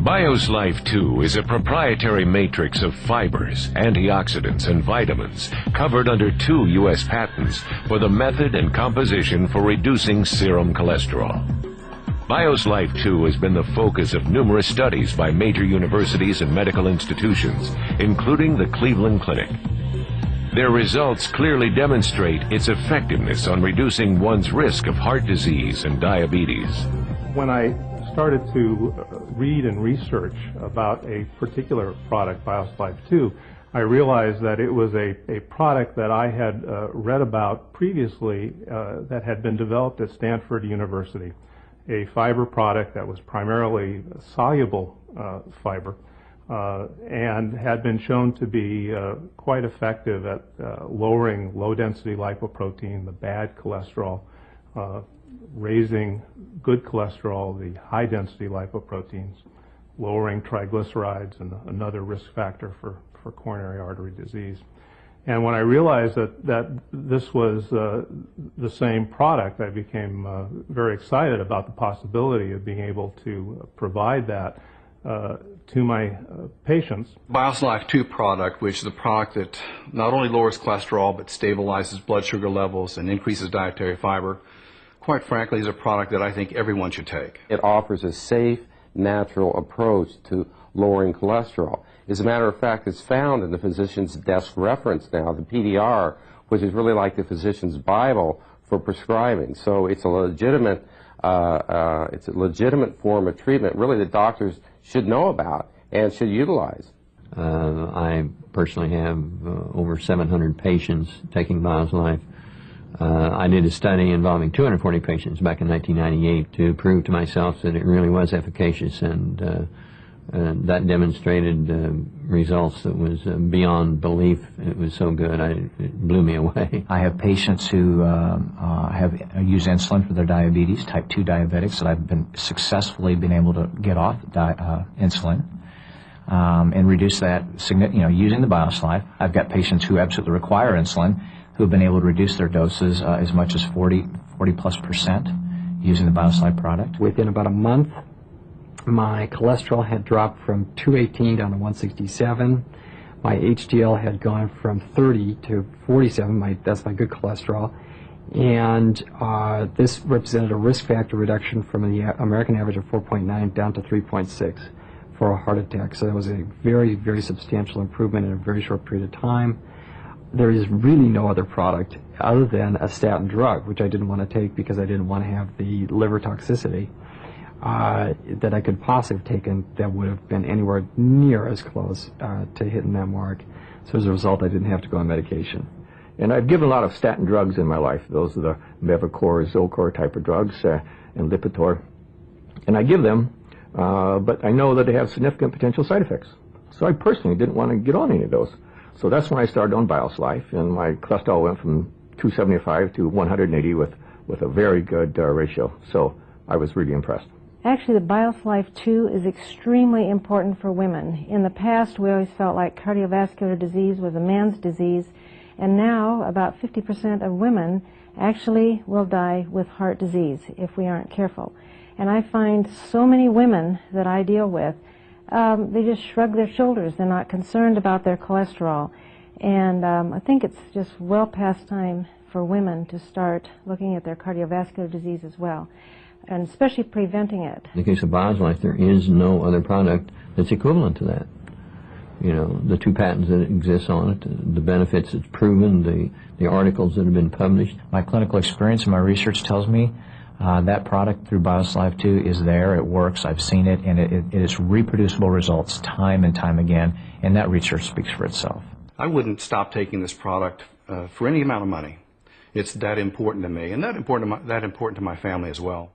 Bioslife 2 is a proprietary matrix of fibers, antioxidants, and vitamins covered under 2 U.S. patents for the method and composition for reducing serum cholesterol. Bioslife 2 has been the focus of numerous studies by major universities and medical institutions, including the Cleveland Clinic. Their results clearly demonstrate its effectiveness on reducing one's risk of heart disease and diabetes. When I started to read and research about a particular product, Bioslife 2, I realized that it was a product that I had read about previously that had been developed at Stanford University, a fiber product that was primarily soluble fiber and had been shown to be quite effective at lowering low-density lipoprotein, the bad cholesterol, raising good cholesterol, the high-density lipoproteins, lowering triglycerides, and another risk factor for coronary artery disease. And when I realized that this was the same product, I became very excited about the possibility of being able to provide that to my patients. Bioslife 2 product, which is a product that not only lowers cholesterol but stabilizes blood sugar levels and increases dietary fiber, quite frankly, is a product that I think everyone should take. It offers a safe, natural approach to lowering cholesterol. As a matter of fact, it's found in the physician's desk reference now, the PDR, which is really like the physician's Bible for prescribing. So it's a legitimate form of treatment, really, that doctors should know about and should utilize. I personally have over 700 patients taking Bioslife. I did a study involving 240 patients back in 1998 to prove to myself that it really was efficacious, and that demonstrated results that was beyond belief. It was so good, it blew me away. I have patients who have used insulin for their diabetes, type 2 diabetics, that I've been successfully been able to get off insulin and reduce that, using the Bioslife. I've got patients who absolutely require insulin who have been able to reduce their doses as much as 40+% using the Bioslife product. Within about a month, my cholesterol had dropped from 218 down to 167. My HDL had gone from 30 to 47. That's my good cholesterol. And this represented a risk factor reduction from the American average of 4.9 down to 3.6 for a heart attack. So that was a very, very substantial improvement in a very short period of time. There is really no other product other than a statin drug, which I didn't want to take because I didn't want to have the liver toxicity, that I could possibly have taken that would have been anywhere near as close to hitting that mark. So as a result, I didn't have to go on medication. And I've given a lot of statin drugs in my life. Those are the Mevacor, Zocor type of drugs, and Lipitor. And I give them, but I know that they have significant potential side effects. So I personally didn't want to get on any of those. So that's when I started on Bioslife, and my cholesterol went from 275 to 180 with a very good ratio. So I was really impressed. Actually, the Bioslife 2 is extremely important for women. In the past, we always felt like cardiovascular disease was a man's disease, and now about 50% of women actually will die with heart disease if we aren't careful. And I find so many women that I deal with, they just shrug their shoulders. They're not concerned about their cholesterol. And I think it's just well past time for women to start looking at their cardiovascular disease as well, and especially preventing it. In the case of Bioslife, there is no other product that's equivalent to that. You know, the 2 patents that exist on it, the benefits it's proven, the articles that have been published. My clinical experience and my research tells me that product through Bioslife 2 is there, it works, I've seen it, and it is reproducible results time and time again, and that research speaks for itself. I wouldn't stop taking this product for any amount of money. It's that important to me, and that important to my family as well.